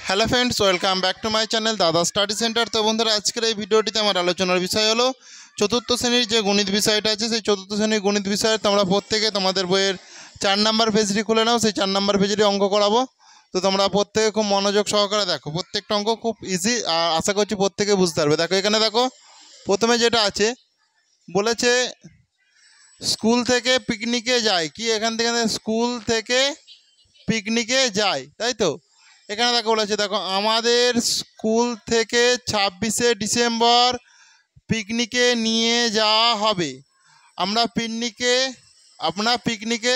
Hello friends, welcome back to my channel দাদা study centre. তো বন্ধুরা, আজকের এই ভিডিওটিতে আমার আলোচনার বিষয় হলো চতুর্থ শ্রেণীর যে গণিত বিষয়টা আছে, সেই চতুর্থ শ্রেণীর গণিত বিষয়ে তোমরা প্রত্যেকে তোমাদের বইয়ের 4 নম্বর পেজটি খুলে নাও। সেই 4 নম্বর পেজেরই অঙ্ক করাবো। তো তোমরা প্রত্যেকে খুব মনোযোগ সহকারে দেখো। প্রত্যেকটা অঙ্ক খুব ইজি, আর আশা করছি প্রত্যেকে বুঝতে পারবে। দেখো এখানে, দেখো প্রথমে যেটা আছে, বলেছে স্কুল থেকে পিকনিকে যায়। কি এখান থেকে স্কুল থেকে পিকনিকে যায়, তাই তো? এখানে দেখো বলেছে, দেখো আমাদের স্কুল থেকে 26শে ডিসেম্বর পিকনিকে নিয়ে যাওয়া হবে। আমরা পিকনিকে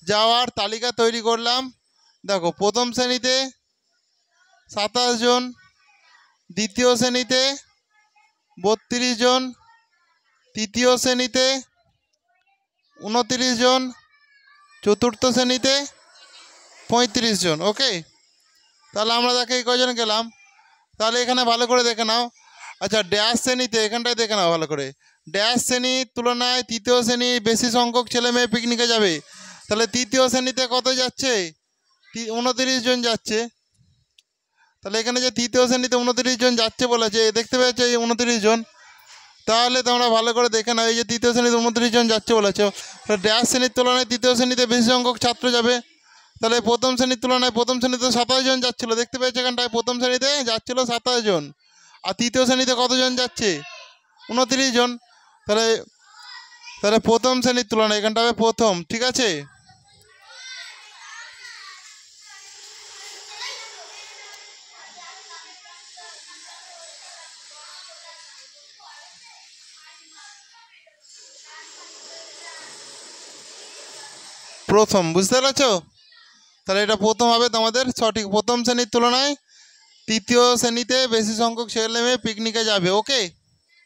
যাওয়ার তালিকা তৈরি করলাম। দেখো প্রথম শ্রেণীতে 27 জন, দ্বিতীয় শ্রেণীতে 32 জন, তৃতীয় শ্রেণীতে 29 জন, চতুর্থ শ্রেণীতে 35 জন। ওকে, তাহলে আমরা দেখে এই কজন গেলাম। তাহলে এখানে ভালো করে দেখে নাও। আচ্ছা, ড্যাশ শ্রেণীতে এখানটায় দেখে নাও ভালো করে। ড্যাশ শ্রেণীর তুলনায় তৃতীয় শ্রেণী বেশি সংখ্যক ছেলে মেয়ে পিকনিকে যাবে। তাহলে তৃতীয় শ্রেণীতে কত যাচ্ছে? 29 জন যাচ্ছে। তাহলে এখানে যে তৃতীয় শ্রেণীতে 29 জন যাচ্ছে বলেছে, দেখতে পেয়েছে এই 29 জন। তাহলে তোমরা ভালো করে দেখে নাও, এই যে তৃতীয় শ্রেণীতে 29 জন যাচ্ছে বলেছে, ড্যাশ শ্রেণীর তুলনায় তৃতীয় শ্রেণীতে বেশি সংখ্যক ছাত্র যাবে। তাহলে প্রথম শ্রেণীর তুলনায় প্রথম শ্রেণীতে 27 জন যাচ্ছিলো, দেখতে পেয়েছে এখানটায় প্রথম শ্রেণীতে যাচ্ছিলো 27 জন। আর তৃতীয় শ্রেণীতে কতজন যাচ্ছে? 29 জন। তাহলে তাহলে প্রথম শ্রেণীর তুলনায় এখানটা হবে প্রথম, ঠিক আছে? প্রথম, বুঝতে পারছো? তাহলে এটা প্রথম হবে তোমাদের সঠিক। প্রথম শ্রেণীর তুলনায় তৃতীয় শ্রেণীতে বেশি সংখ্যক ছেলে মেয়ে পিকনিকে যাবে। ওকে,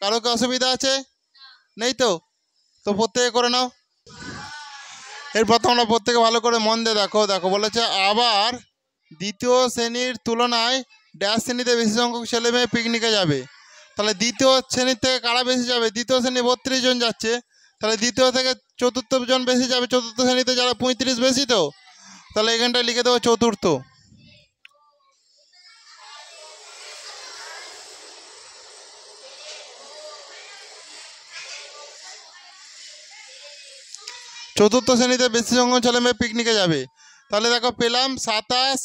কারো কি অসুবিধা আছে? নেই তো? তো প্রত্যেকে করে নাও। এরপর তোমরা প্রত্যেকে ভালো করে মন দিয়ে দেখো। দেখো বলেছে, আবার দ্বিতীয় শ্রেণীর তুলনায় ড্যাশ শ্রেণীতে বেশি সংখ্যক ছেলে মেয়ে পিকনিকে যাবে। তাহলে দ্বিতীয় শ্রেণীর থেকে কারা বেশি যাবে? দ্বিতীয় শ্রেণী 32 জন যাচ্ছে। তাহলে দ্বিতীয় থেকে চতুর্থ জন বেশি যাবে। চতুর্থ শ্রেণীতে যারা 35 বেশি, তো তাহলে এখানটায় লিখে দেবো চতুর্থ। চতুর্থ শ্রেণীতে বেশি সংখ্যক ছেলে মেয়ে পিকনিকে যাবে। তাহলে দেখো পেলাম 27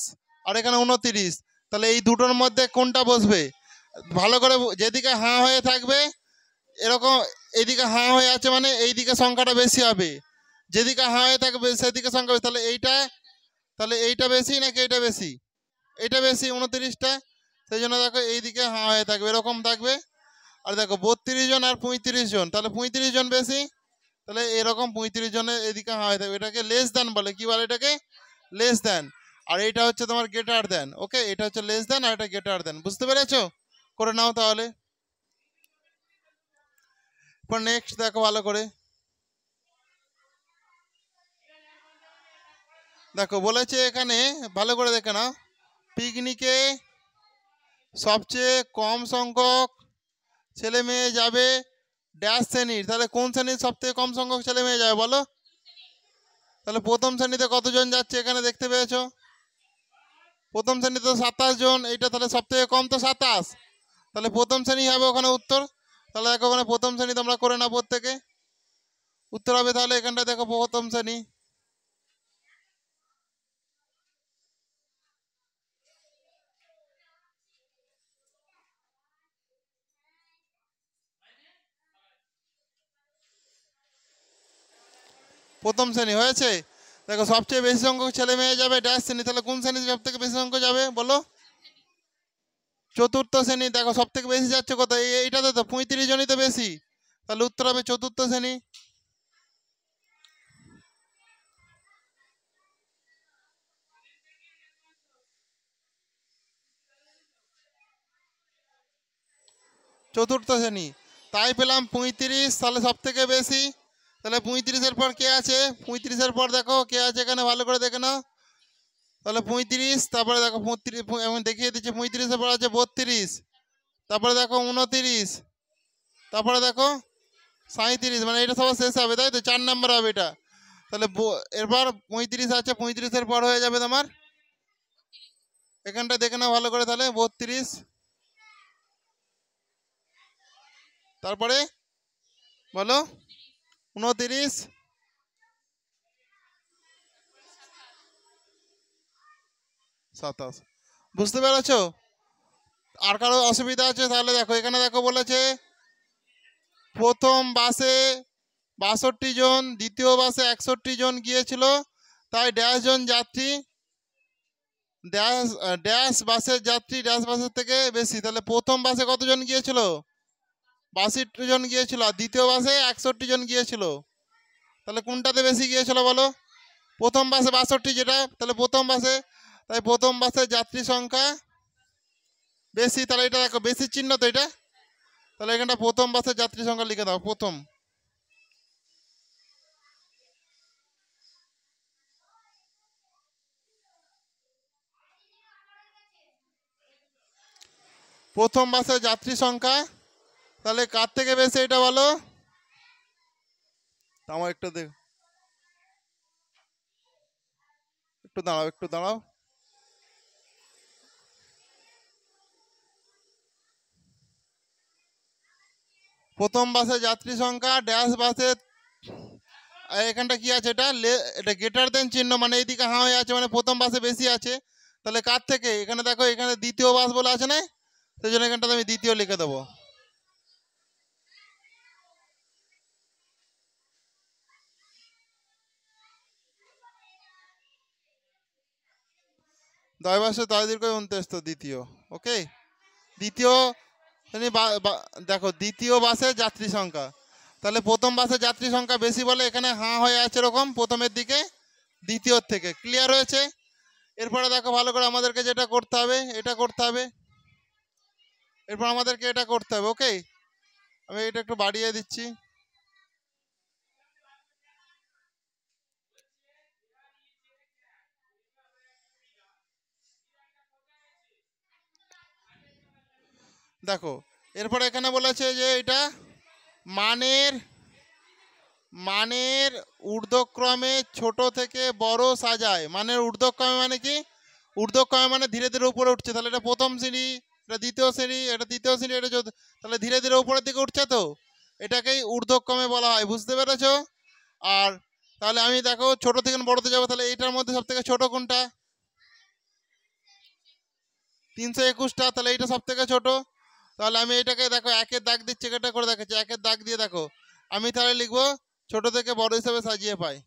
আর এখানে 29। তাহলে এই দুটোর মধ্যে কোনটা বসবে? ভালো করে যেদিকে হাঁ হয়ে থাকবে, এরকম এইদিকে হাঁ হয়ে আছে মানে এইদিকে সংখ্যাটা বেশি হবে। যেদিকে হাঁ হয়ে থাকবে সেদিকে সংখ্যা বেশি। তাহলে এইটা বেশি নাকি এইটা বেশি? এইটা বেশি, 29টা। সেই জন্য দেখো এইদিকে হাঁ হয়ে থাকবে, এরকম থাকবে। আর দেখো 32 জন আর 35 জন, তাহলে 35 জন বেশি। তাহলে এরকম 35 জনের এদিকে হাঁ হয়ে থাকবে। এটাকে লেস দেন বলে। কি বলে এটাকে? Less than. আর এটা হচ্ছে তোমার গ্রেটার দেন। ওকে, এটা হচ্ছে লেস দেন আর এটা গ্রেটার দেন। বুঝতে পেরেছো? করে নাও তাহলে। এরপর নেক্সট দেখো ভালো করে। দেখো বলেছে এখানে, ভালো করে দেখে নাও, পিকনিকে সবচেয়ে কম সংখ্যক ছেলে মেয়ে যাবে ড্যাশ শ্রেণীর। তাহলে কোন শ্রেণীর সব থেকে কম সংখ্যক ছেলে মেয়ে যাবে বলো? তাহলে প্রথম শ্রেণীতে কতজন যাচ্ছে এখানে দেখতে পেয়েছো? প্রথম শ্রেণীতে 27 জন, এইটা তাহলে সব থেকে কম তো 27। তাহলে প্রথম শ্রেণী হবে ওখানে উত্তর। তাহলে দেখো ওখানে প্রথম শ্রেণী তোমরা করে নাও প্রত্যেকে। উত্তর হবে তাহলে এখানটা দেখো প্রথম শ্রেণী। প্রথম শ্রেণী হয়েছে। দেখো সবচেয়ে বেশি সংখ্যক ছেলে মেয়ে যাবে ড্যাশ শ্রেণী। তাহলে কোন শ্রেণী সব থেকে বেশি সংখ্যক যাবে বলো? চতুর্থ শ্রেণী। দেখো সব থেকে বেশি যাচ্ছে কোথায়? এইটাতে তো 35 জনই তো বেশি। তাহলে উত্তর হবে চতুর্থ শ্রেণী। চতুর্থ শ্রেণী। তাই পেলাম 35, তাহলে সব থেকে বেশি। তাহলে 35-এর পর কে আছে? 35-এর পর দেখো কে আছে এখানে, ভালো করে দেখে নাও। তাহলে 35, তারপরে দেখো 35, আমি দেখিয়ে দিচ্ছি। 35-এর পর আছে 32, তারপরে দেখো 29, তারপরে দেখো 37। মানে এটা সবার শেষ হবে, তাই তো? 4 নম্বর হবে এটা। তাহলে এরপর 35 আছে, 35-এর পর হয়ে যাবে তোমার এখানটা দেখে নাও ভালো করে, তাহলে 32, তারপরে বলো 29, 27। বুঝতে পেরেছো? আর কারো অসুবিধা আছে? তাহলে দেখো এখানে দেখো বলেছে প্রথম বাসে 62 জন, দ্বিতীয় বাসে 61 জন গিয়েছিল, তাই ড্যাশ জন যাত্রী ড্যাশ ড্যাশ বাসের যাত্রী ড্যাশ বাসের থেকে বেশি। তাহলে প্রথম বাসে কতজন গিয়েছিল? 62 জন গিয়েছিল, আর দ্বিতীয় বাসে 61 জন গিয়েছিল। তাহলে কোনটাতে বেশি গিয়েছিল বলো? প্রথম বাসে 62 যেটা, তাহলে প্রথম বাসে, তাই প্রথম বাসের যাত্রী সংখ্যা বেশি। তাহলে এটা দেখো বেশি চিহ্ন তো এটা, তাহলে এখানটা প্রথম বাসের যাত্রী সংখ্যা লিখে দাও, প্রথম। প্রথম বাসের যাত্রী সংখ্যা তাহলে কার থেকে বেশি এটা বলো? আমার একটু দেখ, একটু দাঁড়াও, একটু দাঁড়াও। প্রথম বাসের যাত্রী সংখ্যা ড্যাশ বাসের, এখানটা কি আছে এটা এটা গ্রেটার দেন চিহ্ন, মানে এইদিকে হাঁ হয়ে আছে, মানে প্রথম বাসে বেশি আছে। তাহলে কার থেকে? এখানে দেখো এখানে দ্বিতীয় বাস বলে আছে না, সেই জন্য এখানটাতে আমি দ্বিতীয় লিখে দেবো। দয় বাসে দয় দীর্ঘ 29 তো দ্বিতীয়। ওকে, দ্বিতীয় দেখো দ্বিতীয় বাসের যাত্রী সংখ্যা, তাহলে প্রথম বাসের যাত্রী সংখ্যা বেশি বলে এখানে হাঁ হয়ে আছে এরকম প্রথমের দিকে দ্বিতীয়র থেকে। ক্লিয়ার হয়েছে? এরপরে দেখো ভালো করে আমাদেরকে যেটা করতে হবে এটা করতে হবে, এরপর আমাদেরকে এটা করতে হবে। ওকে, আমি এটা একটু বাড়িয়ে দিচ্ছি। দেখো এরপরে এখানে বলেছে যে এটা মানের মানের ঊর্ধ্বক্রমে ছোট থেকে বড় সাজায়। মানের ঊর্ধ্বক্রমে মানে কি? ঊর্ধ্বক্রমে মানে ধীরে ধীরে উপরে উঠছে। তাহলে এটা প্রথম শ্রেণী, এটা দ্বিতীয় শ্রেণী, এটা তৃতীয় শ্রেণী, এটা তাহলে ধীরে ধীরে উপরের দিকে উঠছে, তো এটাকেই ঊর্ধ্বক্রমে বলা হয়। বুঝতে পেরেছো? আর তাহলে আমি দেখো ছোট থেকে বড়তে যাবো, তাহলে এইটার মধ্যে সব থেকে ছোট কোনটা? 321টা, তাহলে এইটা সব থেকে ছোট। তাহলে আমি এটাকে দেখো একের দাগ দিচ্ছি, এটা করে দেখাচ্ছি, একের দাগ দিয়ে দেখো আমি তাহলে লিখবো ছোট থেকে বড় হিসেবে সাজিয়ে পাই।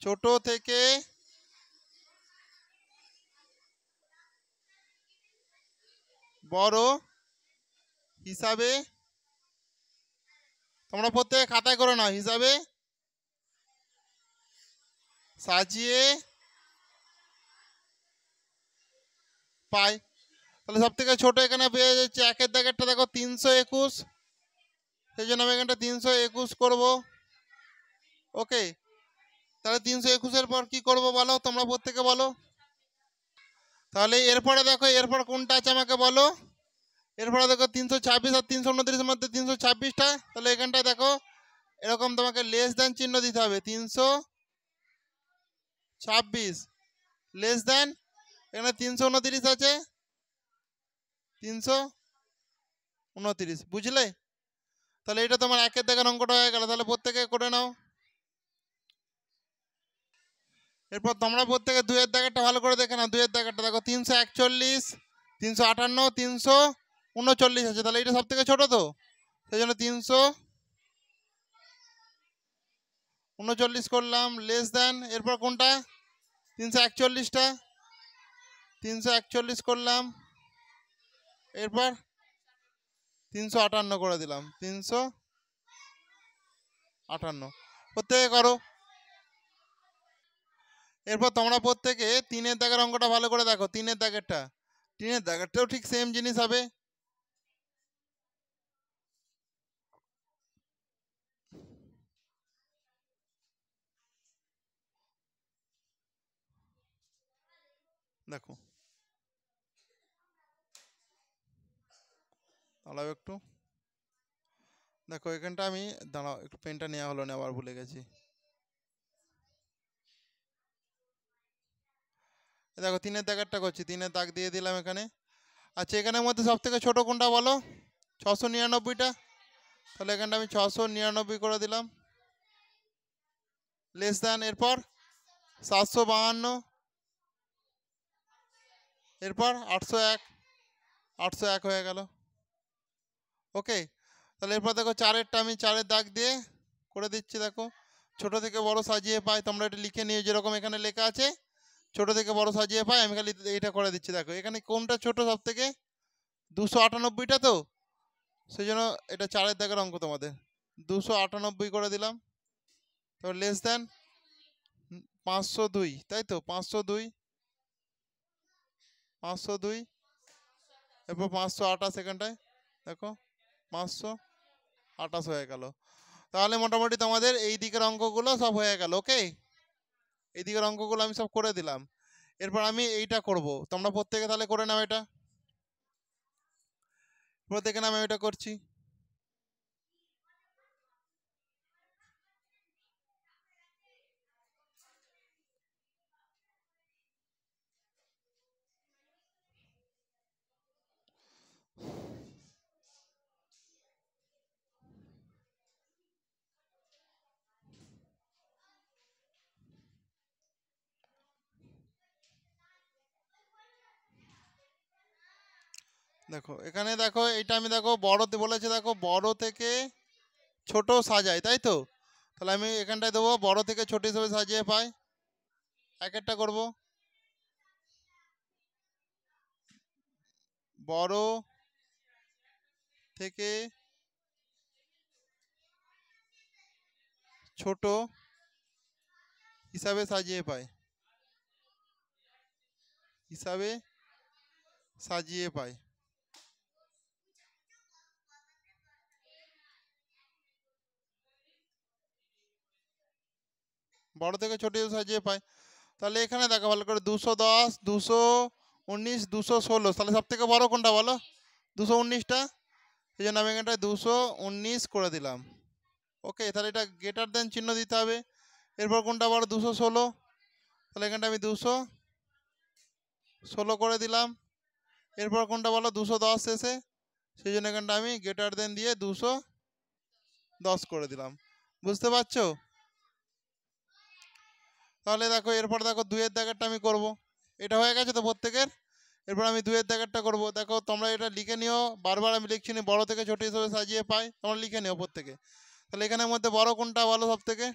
ছোট থেকে বড় হিসাবে, তোমরা প্রত্যেকে খাতায় করে নাও, হিসাবে সাজিয়ে পাই। তাহলে সব থেকে ছোট এখানে পেয়ে যাচ্ছে একের দাগেরটা দেখো 321, সেই জন্য আমি এখানটা 321 করবো। ওকে, তাহলে 321-এর পর কি করব বলো, তোমরা প্রত্যেকে বলো। তাহলে এরপরে দেখো এরপর কোনটা আছে আমাকে বলো। এরপরে দেখো 326 আর 329-এর মধ্যে 326টা, তাহলে এখানটা দেখো এরকম তোমাকে লেস দেন চিহ্ন দিতে হবে। 326 লেস দেন, এখানে 329 আছে, 329, বুঝলে? তাহলে এটা তোমার একের দাগের অঙ্কটা হয়ে গেল। তাহলে প্রত্যেকে করে নাও। এরপর তোমরা প্রত্যেকে দুইয়ের দাগেরটা ভালো করে দেখে নাও। দুইয়ের দাগেরটা দেখো 341, 358, 339 আছে, তাহলে এটা সব থেকে ছোট, তো সেই জন্য 339 করলাম, লেস দেন। এরপর কোনটা? 341টা, 341 করলাম, এরপর 358 করে দিলাম, 358 প্রত্যেকে করো। এরপর তোমরা প্রত্যেকে তিনের দাগের অঙ্কটা ভালো করে দেখো। তিনের দাগেরটাও ঠিক সেম জিনিস হবে। দেখো দাঁড়াও একটু, দেখো এখানটা আমি দাঁড়াও একটু, পেনটা নেওয়া হলো না, আবার ভুলে গেছি। দেখো 3-এর দাগেরটা করছি, 3-এর দাগ দিয়ে দিলাম এখানে। আচ্ছা, এখানের মধ্যে সব থেকে ছোটো কোনটা বলো? 699টা। তাহলে এখানটা আমি 699 করে দিলাম। লেস দ্যান, এরপর 752, এরপর 801, 801 হয়ে গেল। ওকে, তাহলে এরপর দেখো 4-এরটা আমি 4-এর দাগ দিয়ে করে দিচ্ছি। দেখো ছোট থেকে বড় সাজিয়ে পাই, তোমরা এটা লিখে নিও যেরকম এখানে লেখা আছে, ছোট থেকে বড় সাজিয়ে পাই। আমি খালি এইটা করে দিচ্ছি। দেখো এখানে কোনটা ছোট সব থেকে? 298টা, তো সেই জন্য এটা 4-এর দাগের অঙ্ক তোমাদের 298 করে দিলাম। তো লেস দেন 502, তাই তো 502, 502, এরপর 528 সেকেন্ডটায় দেখো 528 হয়ে গেল। তাহলে মোটামুটি তোমাদের এই দিকের অঙ্কগুলো সব হয়ে গেল। ওকে, এই দিকের অঙ্কগুলো আমি সব করে দিলাম। এরপর আমি এইটা করব, তোমরা প্রত্যেকে তাহলে করে নাও। এটা প্রত্যেকে নাম আমি এটা করছি। দেখো এখানে দেখো এটা আমি দেখো বড়তে বলেছে, দেখো বড় থেকে ছোট সাজাই, তাই তো। তাহলে আমি এখানটায় দেবো বড় থেকে ছোট হিসেবে সাজিয়ে পাই। এক একটা করব, বড় থেকে ছোট হিসাবে সাজিয়ে পাই, হিসাবে সাজিয়ে পাই। বড় থেকে ছোট হিসেবে সাজিয়ে পাই। তাহলে এখানে দেখো ভালো করে 210, 219, 216, তাহলে সব থেকে বড় কোনটা বলো? 219টা। এই জন্য আমি এখানটায় 219 করে দিলাম। ওকে, তাহলে এটা গ্রেটার দেন চিহ্ন দিতে হবে। এরপর কোনটা বড়? 216, তাহলে এখানটা আমি 216 করে দিলাম। এরপর কোনটা বলো? 210 শেষে, সেই জন্য এখানটা আমি গ্রেটার দেন দিয়ে 210 করে দিলাম। বুঝতে পারছো? তাহলে দেখো এরপর দেখো 2-এর দাগেরটা আমি করব। এটা হয়ে গেছে তো প্রত্যেকের। এরপর আমি 2-এর দাগেরটা করব। দেখো তোমরা এটা লিখে নিও, বারবার আমি লিখছি না, বড় থেকে ছোট হিসেবে সাজিয়ে পাই, তোমরা লিখে নিও প্রত্যেকে। তাহলে এখানের মধ্যে বড় কোনটা বলো সব থেকে?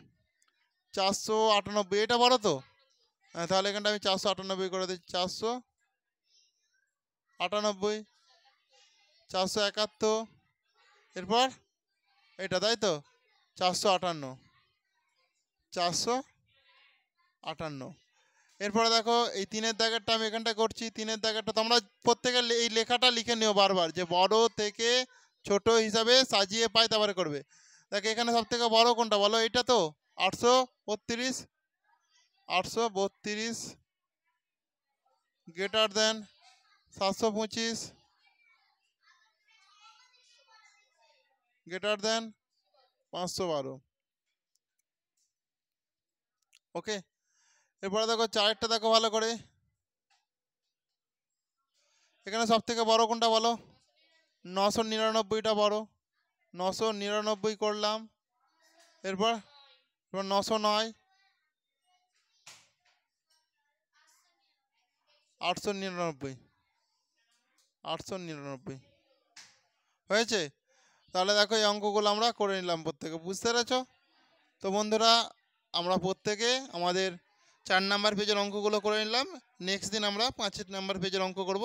498, এটা বড় তো। হ্যাঁ, তাহলে এখানটা আমি 498 করে দিচ্ছি। 498, 471, এরপর এটা, তাই তো 458, 458। এরপরে দেখো এই 3-এর দাগেরটা আমি এখানটা করছি। 3-এর দাগেরটা তোমরা প্রত্যেকে এই লেখাটা লিখে নিও বারবার, যে বড় থেকে ছোট হিসাবে সাজিয়ে পাই, তারপরে করবে। দেখো এখানে সব থেকে বড় কোনটা বলো? এটা তো 832, 832 গ্রেটার দেন 725, গ্রেটার দেন 512। ওকে, এরপরে দেখো 4-এরটা দেখো ভালো করে। এখানে সব থেকে বড় কোনটা বলো? 999টা বড়, 999 করলাম। এরপর 909, 899, 899 হয়েছে। তাহলে দেখো এই অঙ্কগুলো আমরা করে নিলাম প্রত্যেকে। বুঝতে পেরেছো তো বন্ধুরা? আমরা প্রত্যেকে আমাদের 4 নাম্বার পেজের অঙ্কগুলো করে নিলাম। নেক্সট দিন আমরা 5 নাম্বার পেজের অঙ্ক করব।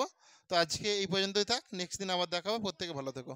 তো আজকে এই পর্যন্তই থাক, নেক্সট দিন আবার দেখাবো। প্রত্যেকে ভালো থেকো।